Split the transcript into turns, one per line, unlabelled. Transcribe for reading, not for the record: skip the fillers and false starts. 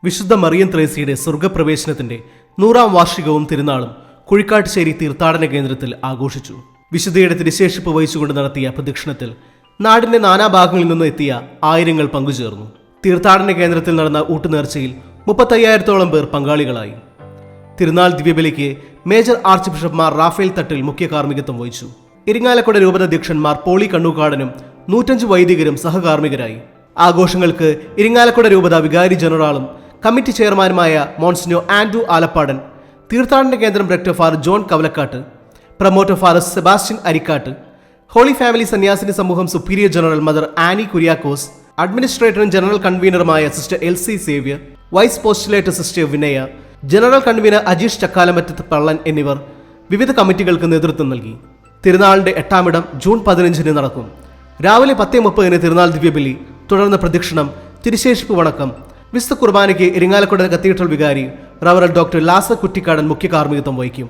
വിശുദ്ധ മറിയം ത്രേസ്യയുടെ സ്വർഗപ്രവേശനത്തിന്റെ 100-ാം വാർഷികവും തിരുനാളും കുഴിക്കാട്ടുശ്ശേരി തീർത്ഥാടന കേന്ദ്രത്തിൽ ആഘോഷിച്ചു. വിശുദ്ധയുടെ തിരുശേഷിപ്പ് വഹിച്ചുകൊണ്ട് നടത്തിയ പ്രദക്ഷിണത്തിൽ നാടിന്റെ നാനാഭാഗങ്ങളിൽ നിന്നും എത്തിയ ആയിരങ്ങൾ പങ്കുചേർന്നു. തീർത്ഥാടന കേന്ദ്രത്തിൽ നടന്ന ഊട്ടുനേർച്ചയിൽ 35,000-ഓളം പേർ പങ്കാളികളായി. തിരുനാൾ ദിവ്യബലിക്ക് major arch bishop Raphael Thattil മുഖ്യ കാർമ്മികത്വം വഹിച്ചു. ഇരിങ്ങാലക്കുട രൂപതാധ്യക്ഷന്മാർ പോളി കണ്ണൂക്കാടനും 105 വൈദികരും സഹകാർമ്മികരായി. ആഘോഷങ്ങൾക്ക് ഇരിങ്ങാലക്കുട രൂപത വികാരി ജനറാളും കമ്മിറ്റി ചെയർമാനുമായ മോൺസിനോ ആൻഡ്രൂ ആലപ്പാടൻ, തീർത്ഥാടന കേന്ദ്രം director father John Kavalakkat, promoter father Sebastian Arikkat, holy family സന്യാസിനി സമൂഹം superior general mother Annie Kuriakose, അഡ്മിനിസ്ട്രേറ്ററും ജനറൽ കൺവീനറുമായ sister Elsy Xavier, vice postulator sister Vinaya, general convenor Ajeesh Chakkalamattath Pallan എന്നിവർ വിവിധ കമ്മിറ്റികൾക്ക് നേതൃത്വം നൽകി. തിരുനാളിന്റെ 8-ാം ഇടം ജൂൺ 15-ന് നടക്കും. രാവിലെ 10:30 തിരുനാൾ ദിവ്യബലി, തുടർന്ന് പ്രദക്ഷിണം, തിരുശേഷിപ്പ് വണക്കം. വിശുദ്ധ കുർബാനയ്ക്ക് ഇരിങ്ങാലക്കുട കത്തീഡ്രൽ വികാരി റവറൽ ഡോക്ടർ ലാസർ കുറ്റിക്കാടൻ മുഖ്യ കാർമ്മികത്വം വഹിക്കും.